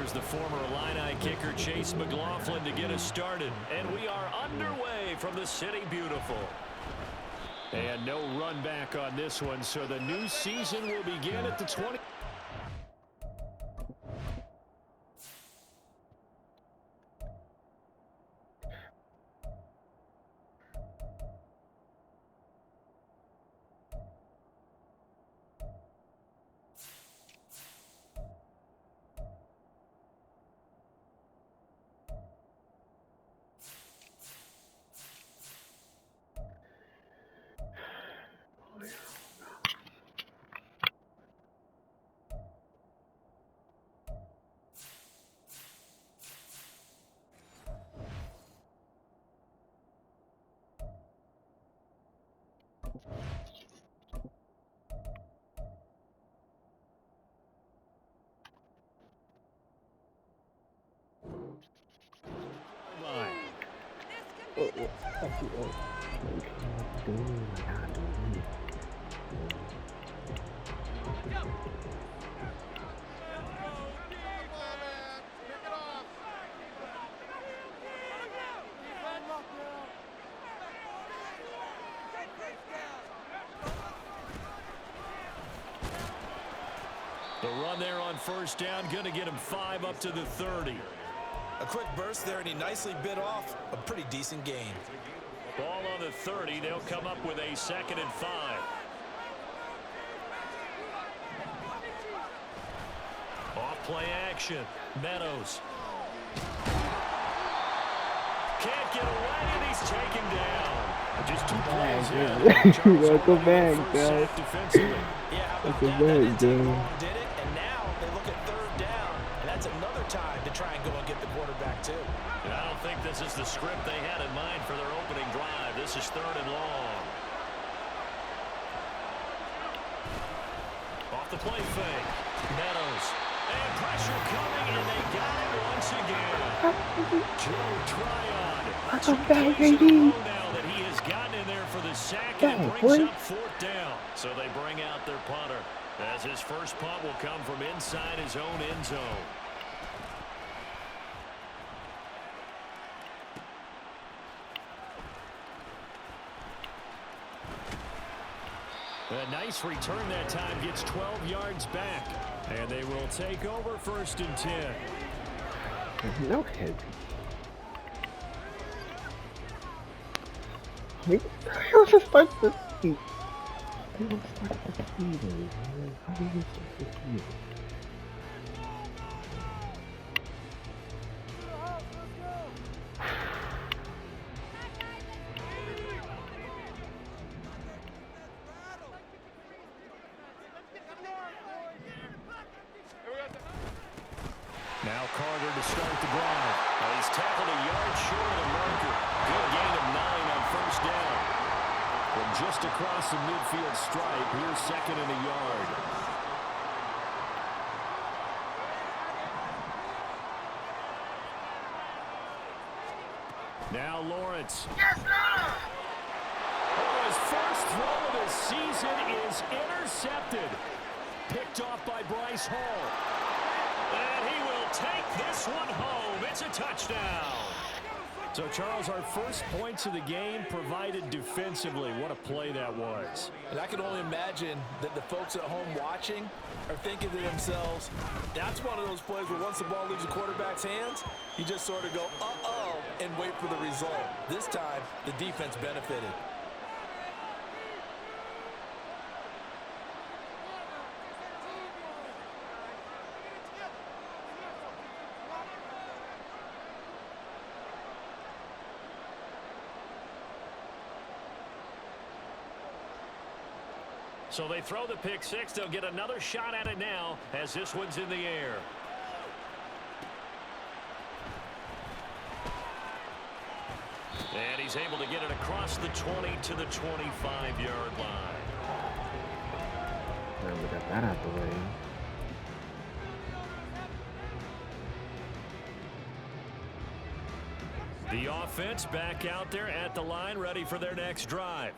Here's the former Illini kicker Chase McLaughlin to get us started. And we are underway from the City Beautiful. And no run back on this one, so the new season will begin at the 20. The run there on first down, going to get him 5 up to the 30. A quick burst there, and he nicely bit off a pretty decent gain. Ball on the 30. They'll come up with a 2nd and 5. Off play action. Meadows. Can't get away, and he's taken down. Just 2 plays in. Welcome back, guys. Defensively. Welcome back, dude. Did it, and now they look at 3rd down, and that's another time to try and go and get the quarterback too. And I don't think this is the script they had in mind for their opening drive. This is 3rd and long. Off the play fake. Meadows. And pressure coming, and they got it once again. Joe Tryon. Welcome back, baby. Now that he has gotten in there for the sack, and it brings up 4th down. So they bring out their punter, as his first punt will come from inside his own end zone. A nice return that time, gets 12 yards back. And they will take over 1st and 10. No head. I was just like this. I was like the feeding. How do you start the feeding? Now Carter to start the drive. He's tackled a yard short of the marker. Good gain of 9 on 1st down. From just across the midfield stripe, here's 2nd and a yard. Now Lawrence. Yes, sir! Oh, his first throw of the season is intercepted. Picked off by Bryce Hall. And he will take this one home. It's a touchdown. So, Charles, our first points of the game provided defensively. What a play that was. And I can only imagine that the folks at home watching are thinking to themselves, that's one of those plays where once the ball leaves the quarterback's hands, you just sort of go, uh-oh, and wait for the result. This time, the defense benefited. So they throw the pick 6. They'll get another shot at it now as this one's in the air. And he's able to get it across the 20 to the 25-yard line. We got that out the way. The offense back out there at the line, ready for their next drive.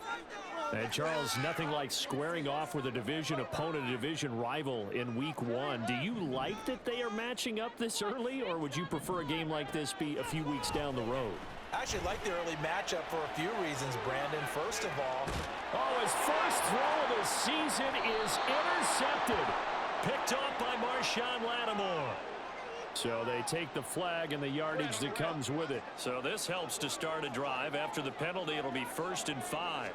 And Charles, nothing like squaring off with a division opponent, a division rival in week one. Do you like that they are matching up this early, or would you prefer a game like this be a few weeks down the road? I actually like the early matchup for a few reasons, Brandon. First of all, his first throw of the season is intercepted. Picked off by Marshawn Lattimore. So they take the flag and the yardage that comes with it. So this helps to start a drive. After the penalty, it'll be 1st and 5.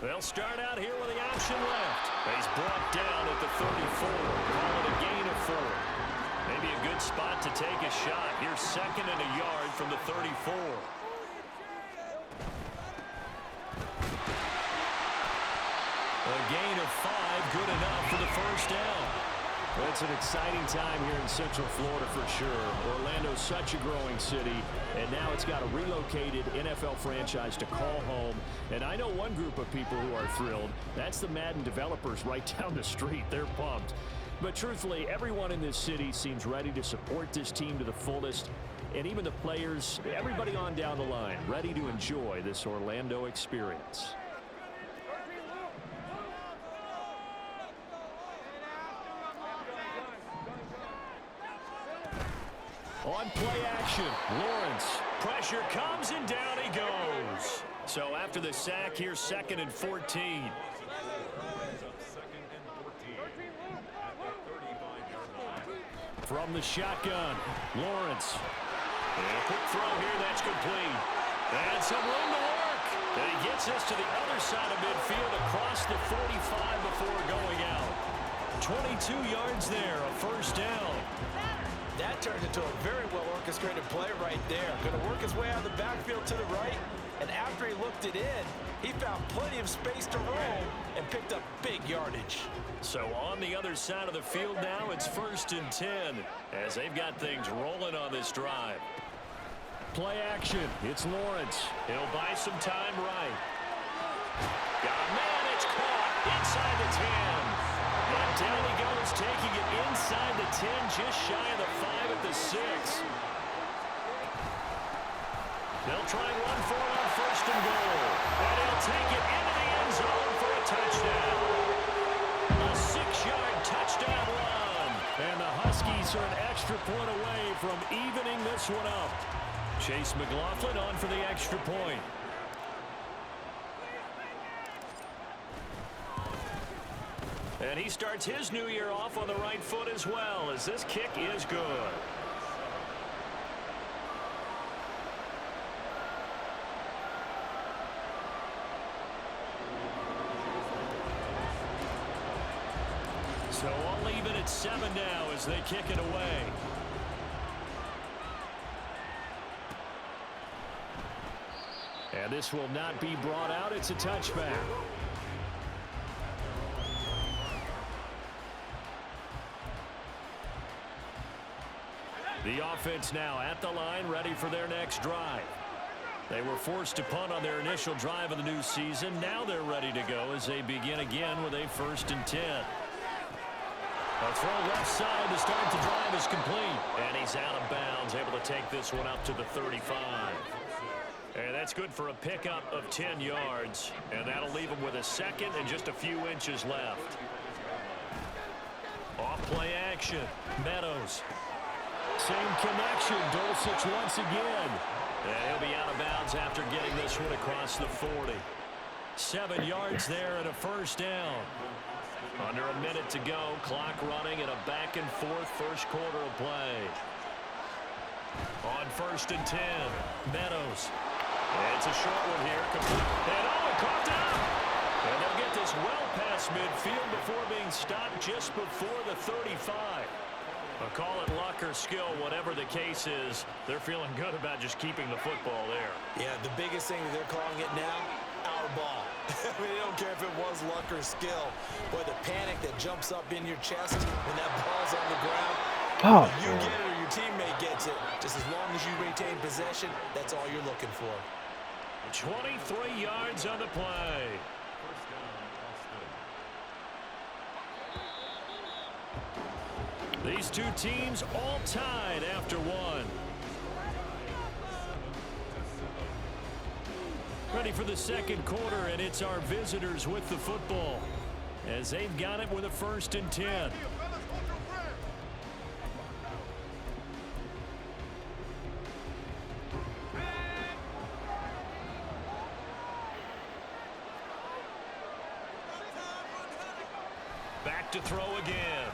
They'll start out here with the option left. He's brought down at the 34. Call it a gain of 4. Maybe a good spot to take a shot. Here's 2nd and a yard from the 34. A gain of 5, good enough for the 1st down. Well, it's an exciting time here in Central Florida for sure. Orlando's such a growing city, and now it's got a relocated NFL franchise to call home. And I know one group of people who are thrilled. That's the Madden developers right down the street. They're pumped. But truthfully, everyone in this city seems ready to support this team to the fullest. And even the players, everybody on down the line, ready to enjoy this Orlando experience. On play action, Lawrence. Pressure comes and down he goes. So after the sack, here's 2nd and 14. From the shotgun, Lawrence. And a quick throw here, that's complete. And some room to work. And he gets us to the other side of midfield across the 45 before going out. 22 yards there, a 1st down. that turned into a very well-orchestrated play right there. Going to work his way out of the backfield to the right, and after he looked it in, he found plenty of space to roll and picked up big yardage. So on the other side of the field now, it's 1st and 10 as they've got things rolling on this drive. Play action. It's Lawrence. He'll buy some time right. Got a man. It's caught inside the 10. And down he goes, taking it inside the 10, just shy of the 5 at the 6. They'll try and run for it on 1st and goal. And he'll take it into the end zone for a touchdown. A 6-yard touchdown run. And the Huskies are an extra point away from evening this one up. Chase McLaughlin on for the extra point. And he starts his new year off on the right foot as well, as this kick is good. So all even at 7 now as they kick it away. And this will not be brought out. It's a touchback. The offense now at the line, ready for their next drive. They were forced to punt on their initial drive of the new season. Now they're ready to go as they begin again with a 1st and 10. A throw left side to start the drive is complete. And he's out of bounds, able to take this one up to the 35. And that's good for a pickup of 10 yards. And that'll leave him with a 2nd and just a few inches left. Off play action. Meadows. Same connection. Dulcich once again. And he'll be out of bounds after getting this one across the 40. 7 yards there and a 1st down. Under a minute to go. Clock running and a back and forth first quarter of play. On 1st and 10. Meadows. It's a short one here. And it caught down. And they'll get this well past midfield before being stopped just before the 35. I'll call it luck or skill, whatever the case is. They're feeling good about just keeping the football there. Yeah, the biggest thing that they're calling it now, our ball. I mean, they don't care if it was luck or skill. Boy, the panic that jumps up in your chest when that ball's on the ground. Oh, you get it or your teammate gets it. Just as long as you retain possession, that's all you're looking for. 23 yards on the play. These two teams all tied after one. ready for the second quarter, and it's our visitors with the football as they've got it with a 1st and 10. Back to throw again.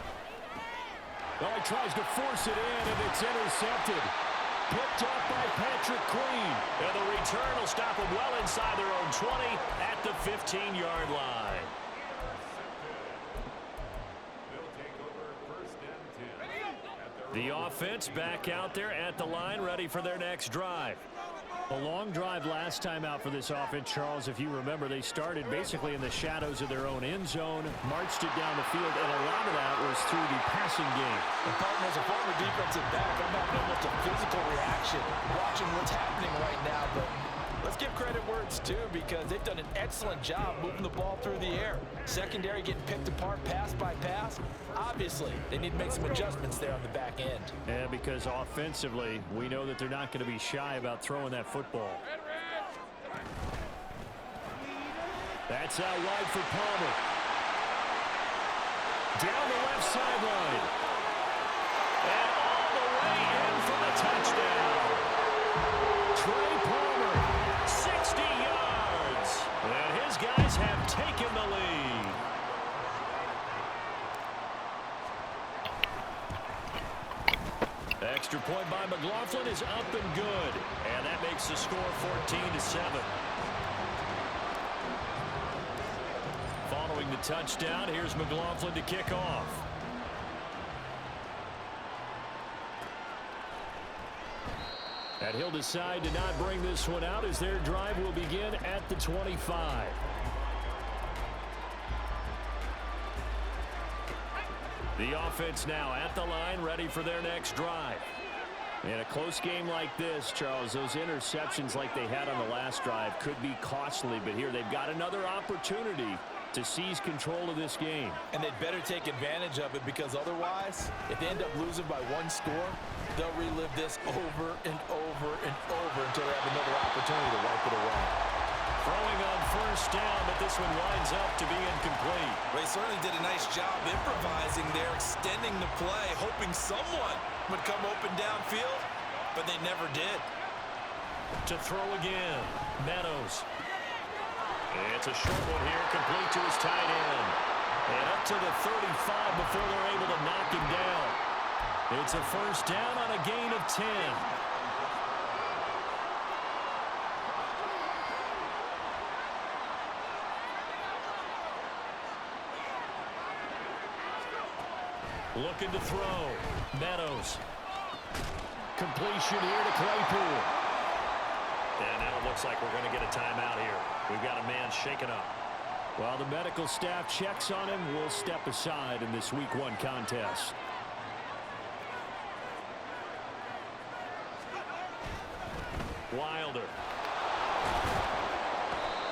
Well, he tries to force it in, and it's intercepted. Picked off by Patrick Queen. And the return will stop them well inside their own 20 at the 15-yard line. The offense back out there at the line, ready for their next drive. A long drive last time out for this offense, Charles. If you remember, they started basically in the shadows of their own end zone, marched it down the field, and a lot of that was through the passing game. And Barton, as a former defensive back, I'm having almost a physical reaction watching what's happening right now. But let's give credit where it's due, because they've done an excellent job moving the ball through the air. Secondary getting picked apart pass by pass. Obviously, they need to make some adjustments there on the back end. Yeah, because offensively, we know that they're not going to be shy about throwing that football. That's out wide for Palmer. Down the left sideline. And all the way in for the touchdown. Trey Palmer, 60 yards. And his guys have taken the lead. Extra point by McLaughlin is up and good. And that makes the score 14-7. Following the touchdown, here's McLaughlin to kick off. And he'll decide to not bring this one out as their drive will begin at the 25. The offense now at the line, ready for their next drive. In a close game like this, Charles, those interceptions like they had on the last drive could be costly, but here they've got another opportunity to seize control of this game. And they'd better take advantage of it, because otherwise, if they end up losing by one score, they'll relive this over and over and over until they have another opportunity to wipe it away. Throwing on 1st down, but this one winds up to be incomplete. They certainly did a nice job improvising there, extending the play, hoping someone would come open downfield, but they never did. To throw again, Meadows. It's a short one here, complete to his tight end. And up to the 35 before they're able to knock him down. It's a 1st down on a gain of 10. Looking to throw. Meadows. Completion here to Claypool. And now it looks like we're going to get a timeout here. We've got a man shaken up. While the medical staff checks on him, we'll step aside in this Week 1 contest. Wilder.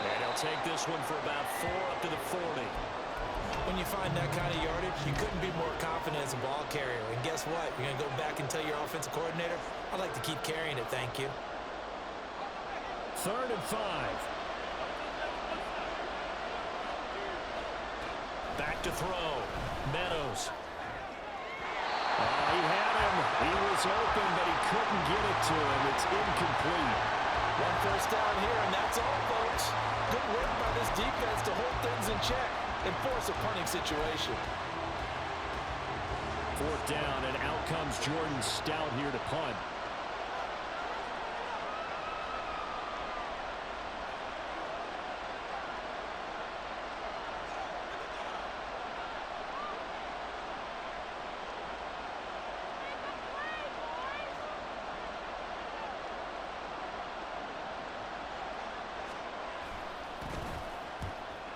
And he'll take this one for about 4 up to the 40. When you find that kind of yardage, you couldn't be more confident as a ball carrier. And guess what? You're going to go back and tell your offensive coordinator, I'd like to keep carrying it, thank you. 3rd and 5. Back to throw. Meadows. He had him. He was open, but he couldn't get it to him. It's incomplete. 1 first down here, and that's all, folks. Good work by this defense to hold things in check and force a punting situation. 4th down, and out comes Jordan Stout here to punt.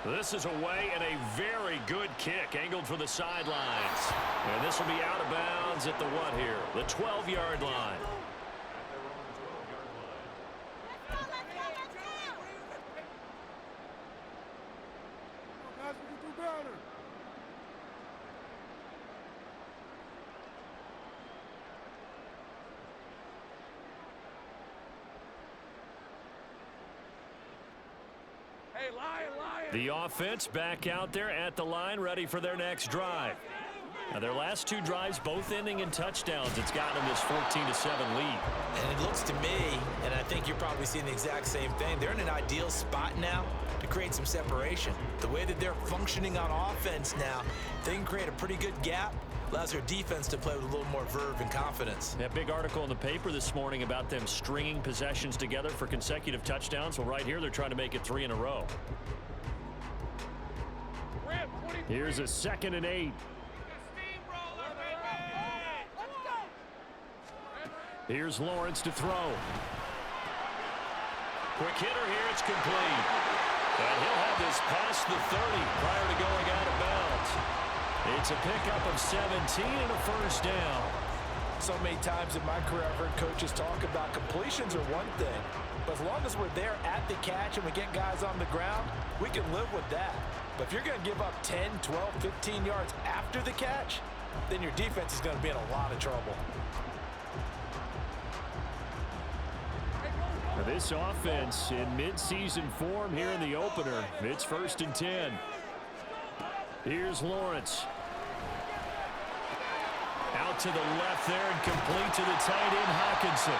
This is away and a very good kick angled for the sidelines. And this will be out of bounds at the what here? The 12-yard line. The offense back out there at the line, ready for their next drive. Now, their last two drives, both ending in touchdowns. It's gotten them this 14-7 lead. And it looks to me, and I think you're probably seeing the exact same thing, they're in an ideal spot now to create some separation. The way that they're functioning on offense now, they can create a pretty good gap. Allows their defense to play with a little more verve and confidence. That big article in the paper this morning about them stringing possessions together for consecutive touchdowns. Well, right here, they're trying to make it 3 in a row. Here's a 2nd and 8. Here's Lawrence to throw. Quick hitter here, it's complete. And he'll have this past the 30 prior to going out of bounds. It's a pickup of 17 and a first down. So many times in my career, I've heard coaches talk about completions are one thing, but as long as we're there at the catch and we get guys on the ground, we can live with that. But if you're going to give up 10, 12, 15 yards after the catch, then your defense is going to be in a lot of trouble. This offense in mid-season form here in the opener. It's 1st and 10. Here's Lawrence. Out to the left there and complete to the tight end, Hockenson.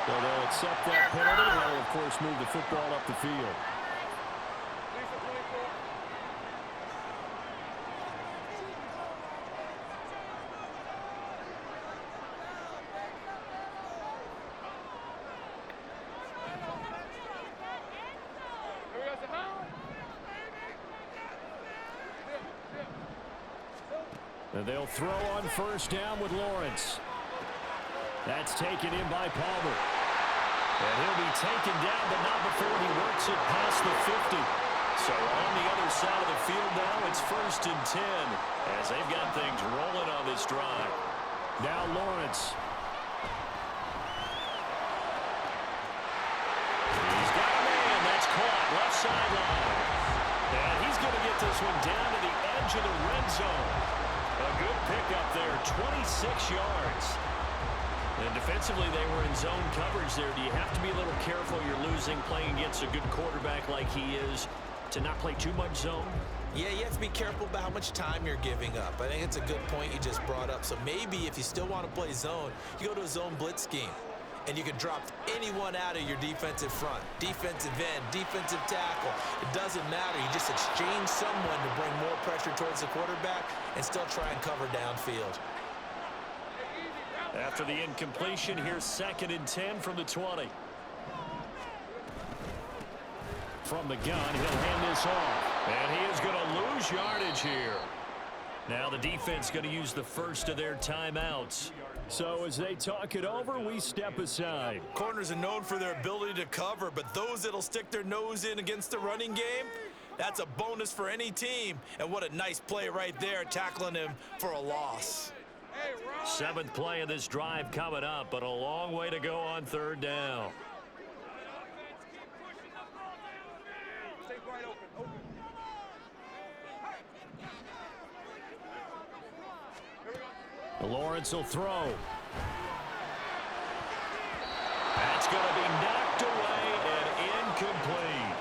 Well, they'll accept that penalty, and that'll, of course, move the football up the field. And they'll throw on first down with Lawrence. That's taken in by Palmer. And he'll be taken down, but not before he works it past the 50. So on the other side of the field now, it's 1st and 10 as they've got things rolling on this drive. Now Lawrence. He's got a man. That's caught left sideline. And he's going to get this one down to the edge of the red zone. A good pickup there, 26 yards. And defensively, they were in zone coverage there. Do you have to be a little careful? You're losing, playing against a good quarterback like he is, to not play too much zone? Yeah, you have to be careful about how much time you're giving up. I think it's a good point you just brought up. So maybe if you still want to play zone, you go to a zone blitz scheme. And you can drop anyone out of your defensive front. Defensive end, defensive tackle. It doesn't matter. You just exchange someone to bring more pressure towards the quarterback and still try and cover downfield. After the incompletion, here's 2nd and 10 from the 20. From the gun, he'll hand this off. And he is going to lose yardage here. Now the defense going to use the first of their timeouts. So as they talk it over, we step aside. Corners are known for their ability to cover, but those that'll stick their nose in against the running game, that's a bonus for any team. And what a nice play right there, tackling him for a loss. 7th play of this drive coming up, but a long way to go on 3rd down. Lawrence will throw. That's going to be knocked away and incomplete.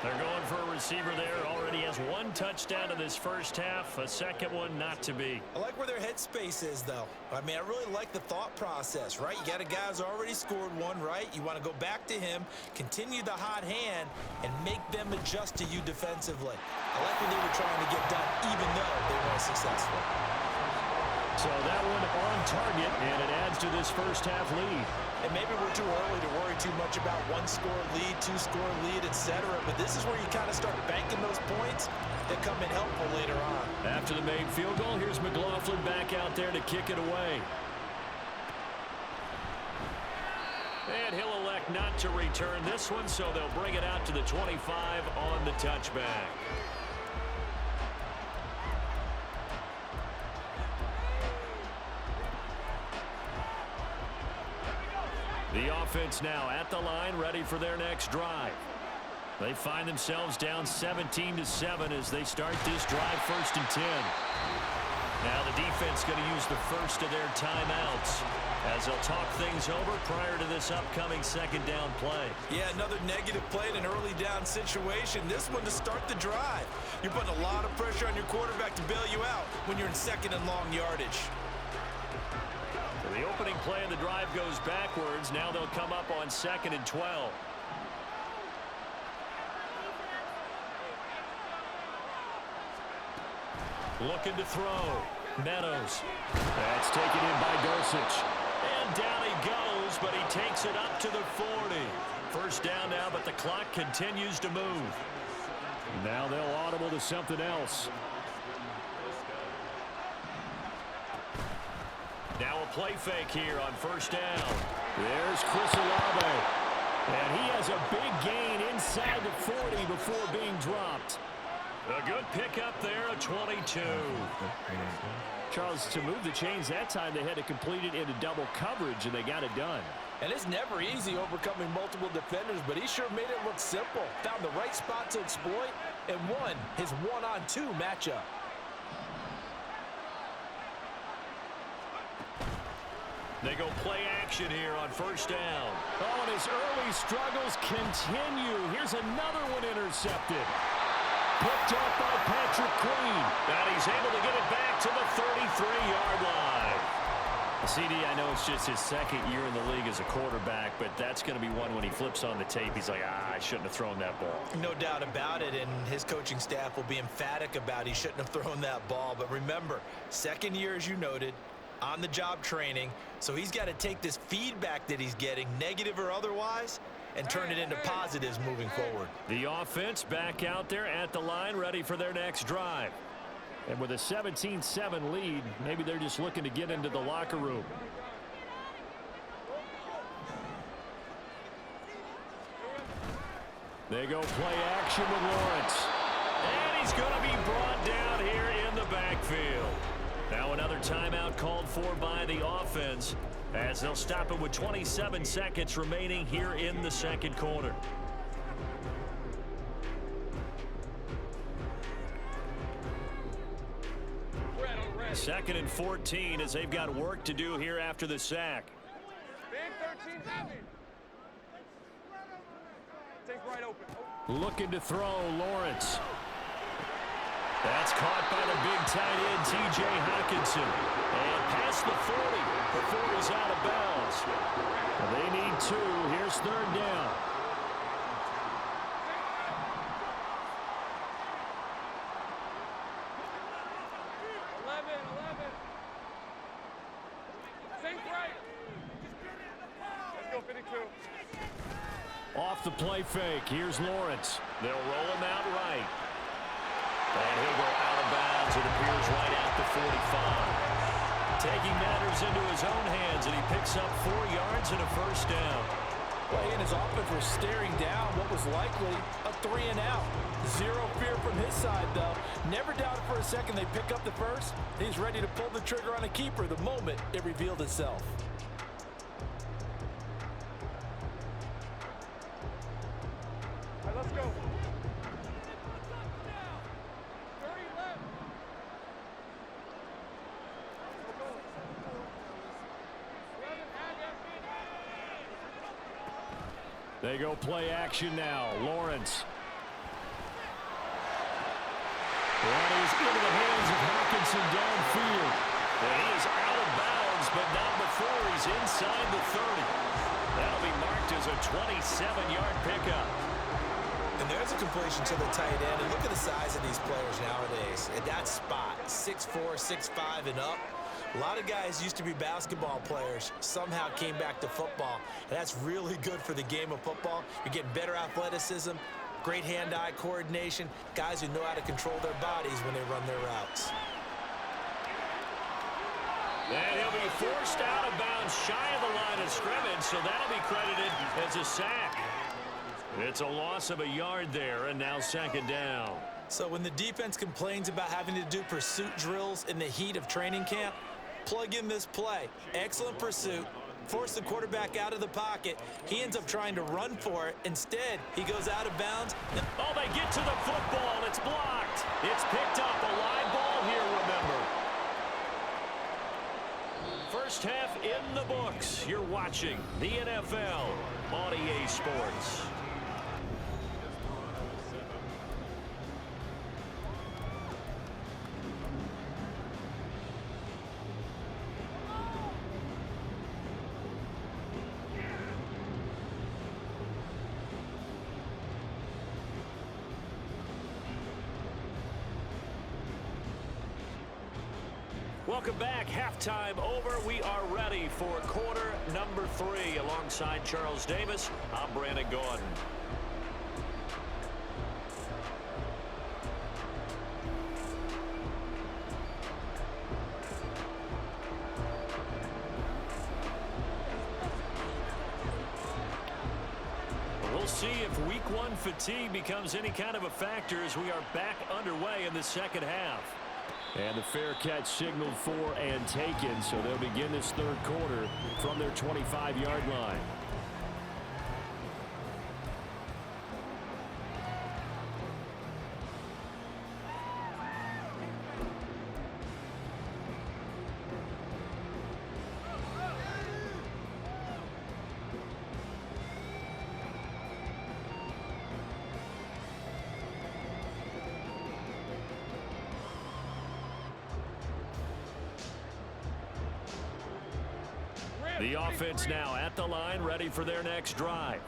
They're going for a receiver there. Already has 1 touchdown in this first half. A second one not to be. I like where their headspace is, though. I mean, I really like the thought process, right? You got a guy who's already scored 1, right? You want to go back to him, continue the hot hand, and make them adjust to you defensively. I like what they were trying to get done, even though they weren't successful. So that one on target, and it adds to this first half lead. And maybe we're too early to worry too much about 1-score lead, 2-score lead, etc. But this is where you kind of start banking those points that come in helpful later on. After the made field goal, here's McLaughlin back out there to kick it away. And he'll elect not to return this one, so they'll bring it out to the 25 on the touchback. The offense now at the line, ready for their next drive. They find themselves down 17-7 as they start this drive, 1st and 10. Now the defense going to use the first of their timeouts as they'll talk things over prior to this upcoming second down play. Yeah, another negative play in an early down situation. This one to start the drive. You're putting a lot of pressure on your quarterback to bail you out when you're in second and long yardage. So the opening play of the drive goes backwards. Now they'll come up on 2nd and 12. Looking to throw. Meadows. That's taken in by Dulcich. And down he goes, but he takes it up to the 40. First down now, but the clock continues to move. Now they'll audible to something else. Now a play fake here on first down. There's Chris Olave. And he has a big gain inside the 40 before being dropped. A good pickup there, a 22. Charles, to move the chains that time, they had to complete it into double coverage, and they got it done. And it's never easy overcoming multiple defenders, but he sure made it look simple. Found the right spot to exploit and won his one-on-two matchup. They go play action here on first down. Oh, and his early struggles continue. Here's another one intercepted. Picked up by Patrick Queen. And he's able to get it back to the 33-yard line. CD, I know it's just his second year in the league as a quarterback, but that's going to be one when he flips on the tape. He's like, I shouldn't have thrown that ball. No doubt about it, and his coaching staff will be emphatic about he shouldn't have thrown that ball. But remember, second year, as you noted, on-the-job training, so he's got to take this feedback that he's getting, negative or otherwise, and turn it into positives moving forward. The offense back out there at the line, ready for their next drive. And with a 17-7 lead, maybe they're just looking to get into the locker room. They go play action with Lawrence. And he's going to be brought down here in the backfield. Now another timeout called for by the offense, as they'll stop it with 27 seconds remaining here in the second quarter. Second and 14 as they've got work to do here after the sack. Looking to throw, Lawrence. That's caught by the big tight end, T.J. Hockenson. And past the 40 before he's out of bounds. They need two. Here's third down. Off the play fake. Here's Lawrence. They'll roll him out right. And he'll go out of bounds. It appears right at the 45. Taking matters into his own hands, and he picks up 4 yards and a first down. Well, he and his offense were staring down what was likely a 3-and-out. Zero fear from his side, though. Never doubted for a second they pick up the first. He's ready to pull the trigger on a keeper the moment it revealed itself. Let's go. They go play action now. Lawrence. And he's into the hands of Hockenson downfield. And he is out of bounds, but not before he's inside the 30. That'll be marked as a 27-yard pickup. And there's a completion to the tight end. And look at the size of these players nowadays. At that spot, 6'4", 6'5", and up. A lot of guys used to be basketball players, somehow came back to football. And that's really good for the game of football. You're getting better athleticism, great hand-eye coordination, guys who know how to control their bodies when they run their routes. And he'll be forced out of bounds shy of the line of scrimmage, so that'll be credited as a sack. It's a loss of a yard there, and now second down. So when the defense complains about having to do pursuit drills in the heat of training camp, plug in this play. Excellent pursuit. Force the quarterback out of the pocket. He ends up trying to run for it. Instead, he goes out of bounds. Oh, they get to the football. It's blocked. It's picked up. A live ball here, remember. First half in the books. You're watching the NFL on EA Sports. Welcome back. Halftime over. We are ready for quarter number 3. Alongside Charles Davis, I'm Brandon Gaudin. We'll see if week 1 fatigue becomes any kind of a factor as we are back underway in the second half. And the fair catch signaled for and taken, so they'll begin this third quarter from their 25-yard line. The offense now at the line, ready for their next drive.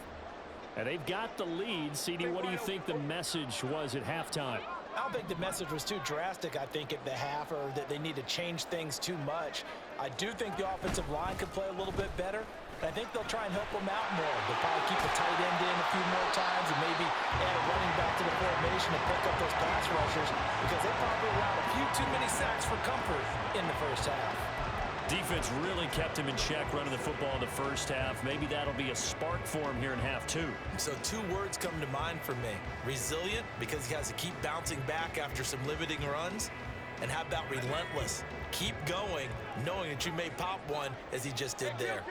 And they've got the lead. CD, what do you think the message was at halftime? I don't think the message was too drastic, I think, at the half, or that they need to change things too much. I do think the offensive line could play a little bit better. I think they'll try and help them out more. They'll probably keep a tight end in a few more times and maybe add a running back to the formation to pick up those pass rushers, because they probably allowed a few too many sacks for comfort in the first half. Defense really kept him in check running the football in the first half. Maybe that'll be a spark for him here in half 2. So 2 words come to mind for me. Resilient, because he has to keep bouncing back after some limiting runs. And how about relentless? Keep going, knowing that you may pop one, as he just did there.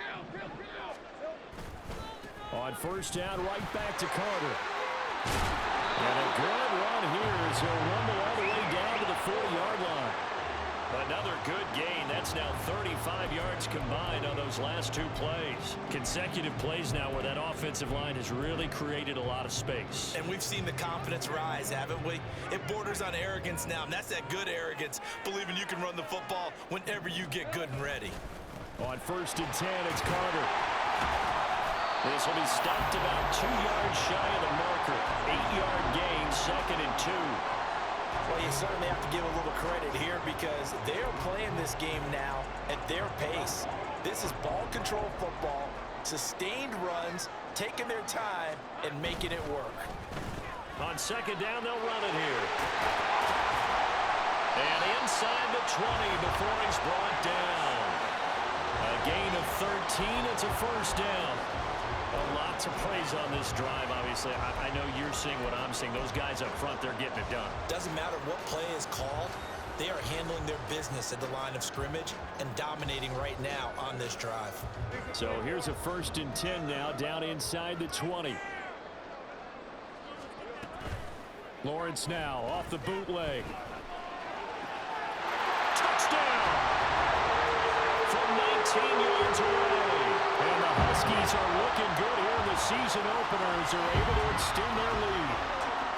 On first down, right back to Carter. And a good run here as he'll rumble all the way down to the 40-yard line. Another good gain. That's now 35 yards combined on those last 2 plays. Consecutive plays now where that offensive line has really created a lot of space. And we've seen the confidence rise, haven't we? It borders on arrogance now, and that's that good arrogance, believing you can run the football whenever you get good and ready. On first and 10, it's Carter. This will be stopped about 2 yards shy of the marker. 8-yard gain, 2nd and 2. Well, you certainly have to give a little credit here because they're playing this game now at their pace. This is ball control football, sustained runs, taking their time, and making it work. On second down, they'll run it here. And inside the 20 before he's brought down. A gain of 13, it's a first down. A lot to praise on this drive, obviously. I know you're seeing what I'm seeing. Those guys up front, they're getting it done. Doesn't matter what play is called. They are handling their business at the line of scrimmage and dominating right now on this drive. So here's a first and 10 now, down inside the 20. Lawrence now off the bootleg. Touchdown! From 19 yards away. And the Huskies are looking good here in the season openers. They're able to extend their lead.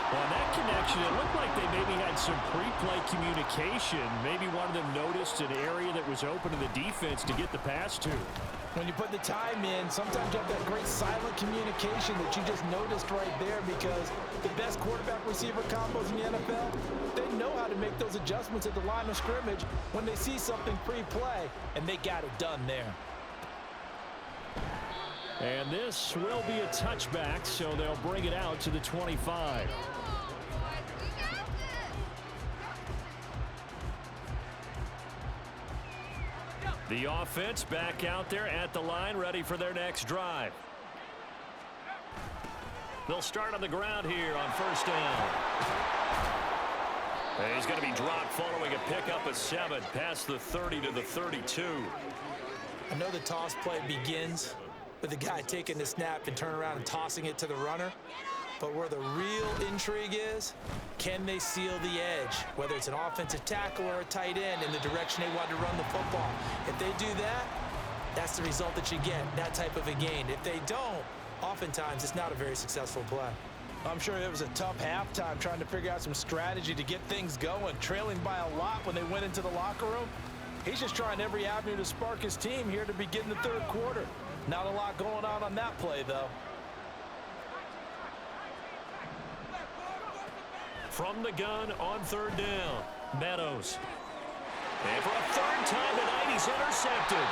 On that connection, it looked like they maybe had some pre-play communication. Maybe one of them noticed an area that was open to the defense to get the pass to. When you put the time in, sometimes you have that great silent communication that you just noticed right there, because the best quarterback-receiver combos in the NFL, they know how to make those adjustments at the line of scrimmage when they see something pre-play, and they got it done there. And this will be a touchback, so they'll bring it out to the 25. The offense back out there at the line, ready for their next drive. They'll start on the ground here on first down. And he's going to be dropped following a pickup of 7 past the 30 to the 32. I know the toss play begins with the guy taking the snap and turning around and tossing it to the runner. But where the real intrigue is, can they seal the edge, whether it's an offensive tackle or a tight end in the direction they want to run the football? If they do that, that's the result that you get, that type of a gain. If they don't, oftentimes it's not a very successful play. I'm sure it was a tough halftime trying to figure out some strategy to get things going, trailing by a lot when they went into the locker room. He's just trying every avenue to spark his team here to begin the third quarter. Not a lot going on that play, though. From the gun on third down, Meadows. And for a third time tonight, he's intercepted.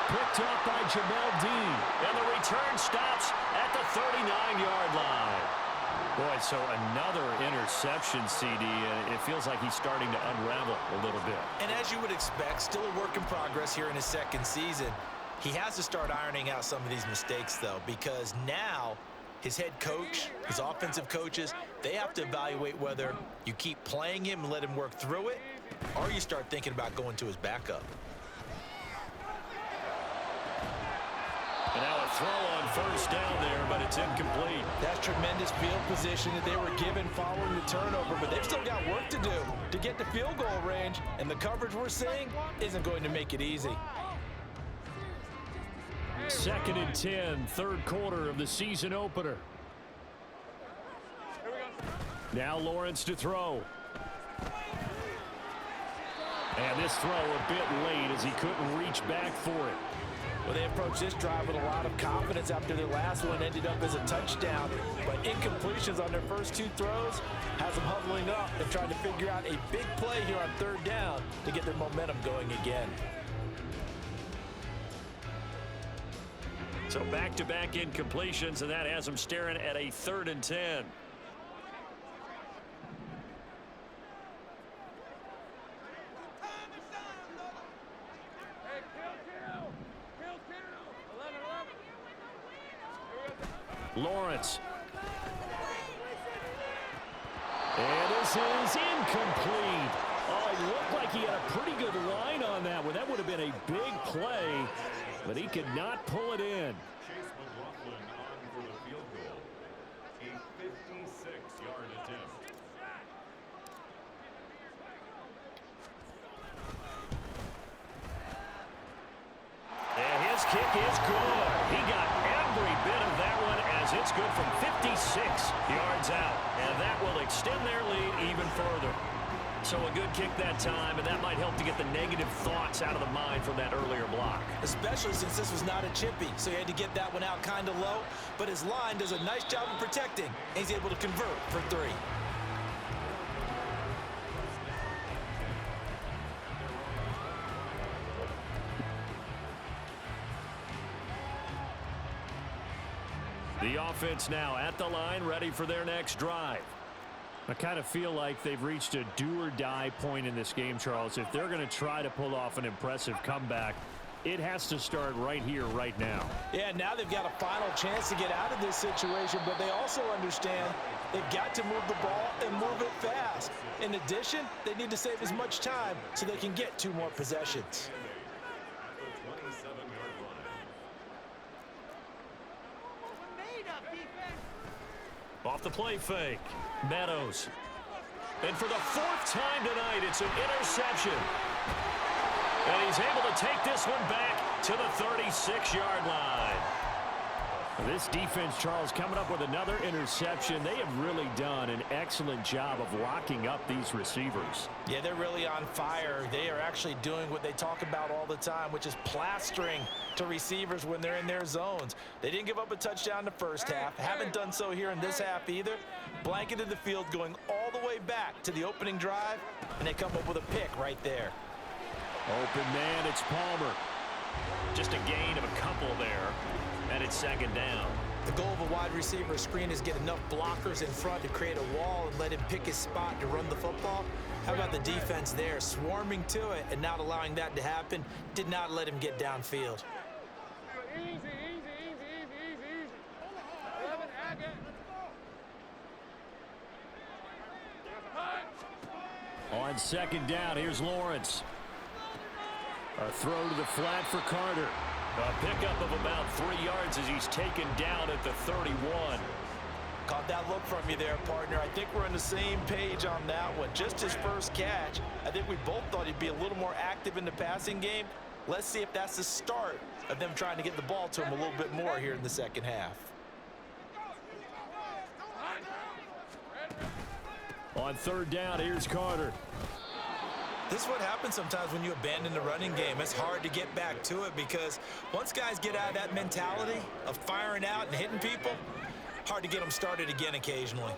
Picked up by Jamel Dean. And the return stops at the 39-yard line. Boy, so another interception, CD, and it feels like he's starting to unravel a little bit. And as you would expect, still a work in progress here in his second season. He has to start ironing out some of these mistakes, though, because now his head coach, his offensive coaches, they have to evaluate whether you keep playing him and let him work through it, or you start thinking about going to his backup. And now a throw on first down there, but it's incomplete. That's tremendous field position that they were given following the turnover, but they've still got work to do to get to field goal range, and the coverage we're seeing isn't going to make it easy. 2nd and 10, third quarter of the season opener. Now Lawrence to throw. And this throw a bit late as he couldn't reach back for it. Well, they approached this drive with a lot of confidence after their last one ended up as a touchdown. But incompletions on their first two throws has them huddling up and trying to figure out a big play here on third down to get their momentum going again. So back-to-back incompletions, and that has them staring at a 3rd and 10. Lawrence. And this is incomplete. Oh, it looked like he had a pretty good line on that one. That would have been a big play, but he could not pull it in. Chase McLaughlin on for the field goal. A 56-yard attempt. And his kick is good. He got every bit of that one as it's good from 56 yards out. And that will extend their lead even further. So a good kick that time, and that might help to get the negative thoughts out of the mind from that earlier block. Especially since this was not a chippy, so he had to get that one out kind of low. But his line does a nice job of protecting, and he's able to convert for 3. The offense now at the line, ready for their next drive. I kind of feel like they've reached a do-or-die point in this game, Charles. If they're going to try to pull off an impressive comeback, it has to start right here, right now. Yeah, now they've got a final chance to get out of this situation, but they also understand they've got to move the ball and move it fast. In addition, they need to save as much time so they can get 2 more possessions. Off the play fake, Meadows. And for the 4th time tonight, it's an interception. And he's able to take this one back to the 36-yard line. This defense, Charles, coming up with another interception. They have really done an excellent job of locking up these receivers. Yeah, they're really on fire. They are actually doing what they talk about all the time, which is plastering to receivers when they're in their zones. They didn't give up a touchdown the first half. Haven't done so here in this half either. Blanketed the field going all the way back to the opening drive, and they come up with a pick right there. Open man, it's Palmer. Just a gain of a couple there, and it's 2nd down. The goal of a wide receiver screen is get enough blockers in front to create a wall and let him pick his spot to run the football. How about the defense there, swarming to it and not allowing that to happen? Did not let him get downfield. On 2nd down, here's Lawrence. A throw to the flat for Carter. A pickup of about 3 yards as he's taken down at the 31. Caught that look from you there, partner. I think we're on the same page on that one. Just his first catch, I think we both thought he'd be a little more active in the passing game. Let's see if that's the start of them trying to get the ball to him a little bit more here in the second half. On third down, here's Carter. This is what happens sometimes when you abandon the running game. It's hard to get back to it because once guys get out of that mentality of firing out and hitting people, hard to get them started again occasionally.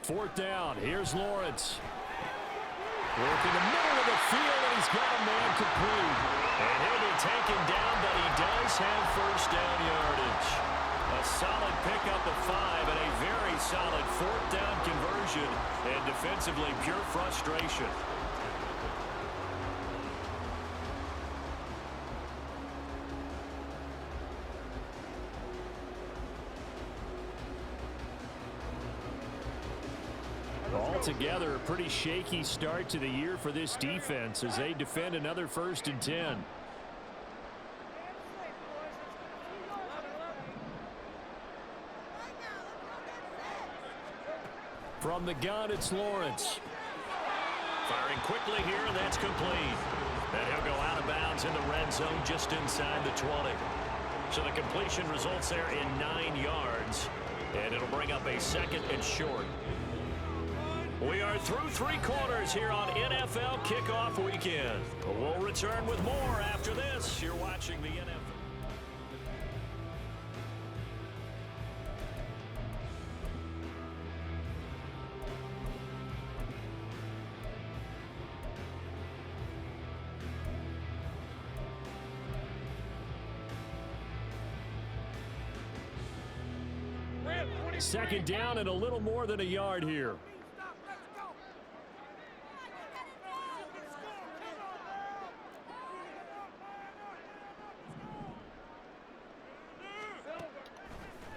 Fourth down, here's Lawrence. Working the middle of the field, and he's got a man complete. And he'll be taken down, but he does have first down yardage. A solid pickup of 5 and a very solid fourth down conversion. And defensively, pure frustration. Altogether, a pretty shaky start to the year for this defense as they defend another 1st and 10. From the gun, it's Lawrence. Firing quickly here, and that's complete. And he'll go out of bounds in the red zone just inside the 20. So the completion results there in 9 yards. And it'll bring up a 2nd and short. We are through 3 quarters here on NFL Kickoff Weekend. We'll return with more after this. You're watching the NFL. Second down and a little more than a yard here.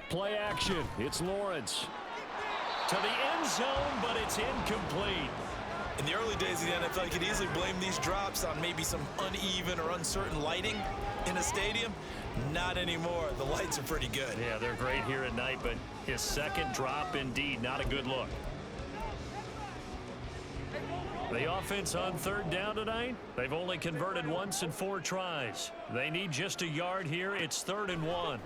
Play action. It's Lawrence. To the end zone, but it's incomplete. In the early days of the NFL, you could easily blame these drops on maybe some uneven or uncertain lighting in a stadium. Not anymore. The lights are pretty good. Yeah, they're great here at night, but his second drop, indeed, not a good look. The offense on third down tonight, they've only converted once in 4 tries. They need just a yard here. It's 3rd and 1.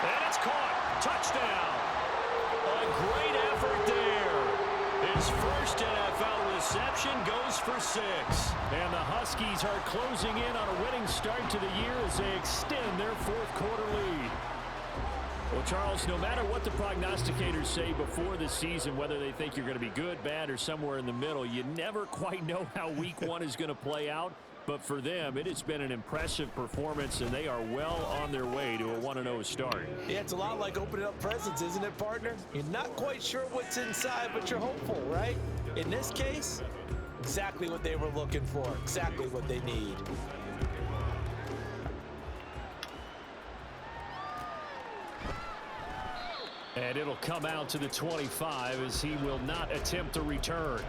And it's caught. Touchdown. A great effort there. His first NFL reception goes for 6. And the Huskies are closing in on a winning start to the year as they extend their 4th quarter lead. Well, Charles, no matter what the prognosticators say before the season, whether they think you're going to be good, bad, or somewhere in the middle, you never quite know how week 1 is going to play out. But for them, it has been an impressive performance, and they are well on their way to a 1-0 start. Yeah, it's a lot like opening up presents, isn't it, partner? You're not quite sure what's inside, but you're hopeful, right? In this case, exactly what they were looking for, exactly what they need. And it'll come out to the 25 as he will not attempt a return.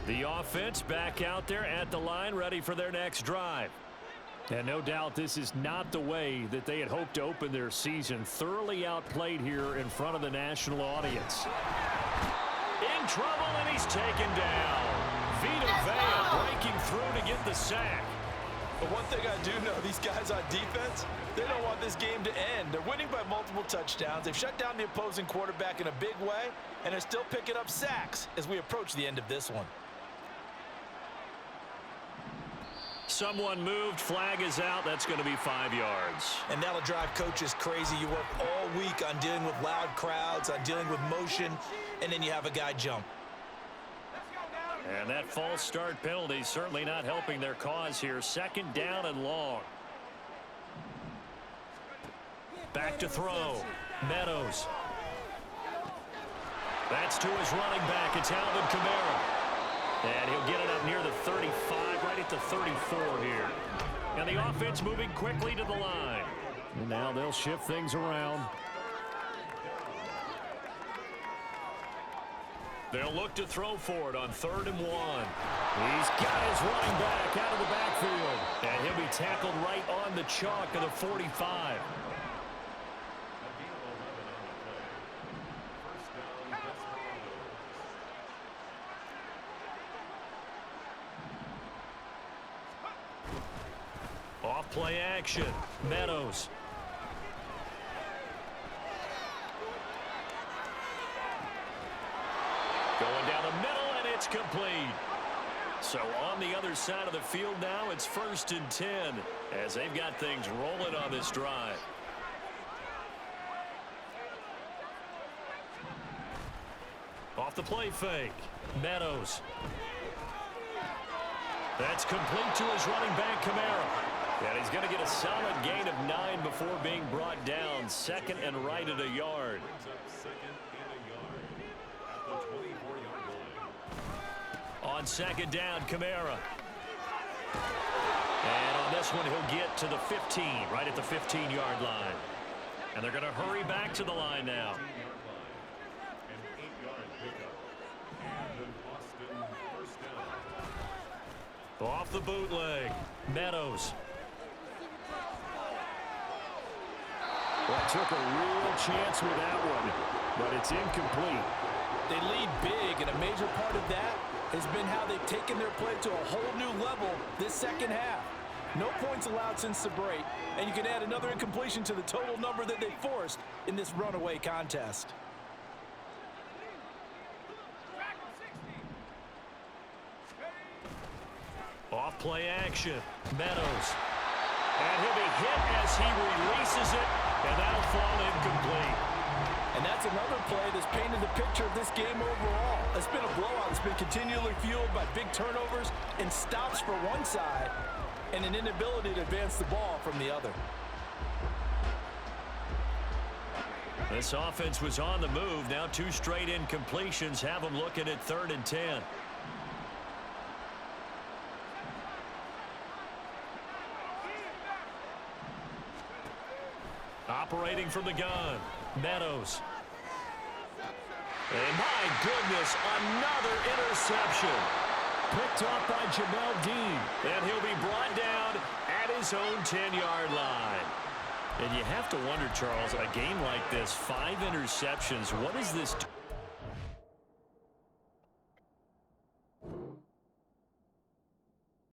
The offense back out there at the line, ready for their next drive. And no doubt this is not the way that they had hoped to open their season. Thoroughly outplayed here in front of the national audience. In trouble, and he's taken down. Vita Vea breaking through to get the sack. But one thing I do know, these guys on defense, they don't want this game to end. They're winning by multiple touchdowns. They've shut down the opposing quarterback in a big way, and they're still picking up sacks as we approach the end of this one. Someone moved, flag is out. That's going to be 5 yards. And that'll drive coaches crazy. You work all week on dealing with loud crowds, on dealing with motion, and then you have a guy jump. And that false start penalty certainly not helping their cause here. 2nd down and long. Back to throw. Meadows. That's to his running back. It's Alvin Kamara. And he'll get it up near the 35, right at the 34 here. And the offense moving quickly to the line. And now they'll shift things around. They'll look to throw for it on 3rd and 1. He's got his running back out of the backfield. And he'll be tackled right on the chalk of the 45. Off play action. Meadows. Going down the middle, and it's complete. So on the other side of the field now, it's 1st and 10 as they've got things rolling on this drive. Off the play fake. Meadows. That's complete to his running back, Kamara. And he's going to get a solid gain of 9 before being brought down. 2nd and right at a yard. On 2nd down, Kamara. And on this one, he'll get to the 15, right at the 15-yard line. And they're going to hurry back to the line now. Off the bootleg. Meadows. Well, took a real chance with that one, but it's incomplete. They lead big, and a major part of that has been how they've taken their play to a whole new level this second half. No points allowed since the break, and you can add another incompletion to the total number that they forced in this runaway contest. Off play action. Meadows. And he'll be hit as he releases it, and that'll fall incomplete. And that's another play that's painted the picture of this game overall. It's been a blowout. It's been continually fueled by big turnovers and stops for one side and an inability to advance the ball from the other. This offense was on the move. Now 2 straight incompletions have them looking at 3rd and 10. Operating from the gun, Meadows. And my goodness, another interception. Picked off by Jamel Dean. And he'll be brought down at his own 10-yard line. And you have to wonder, Charles, a game like this, 5 interceptions, what does this do?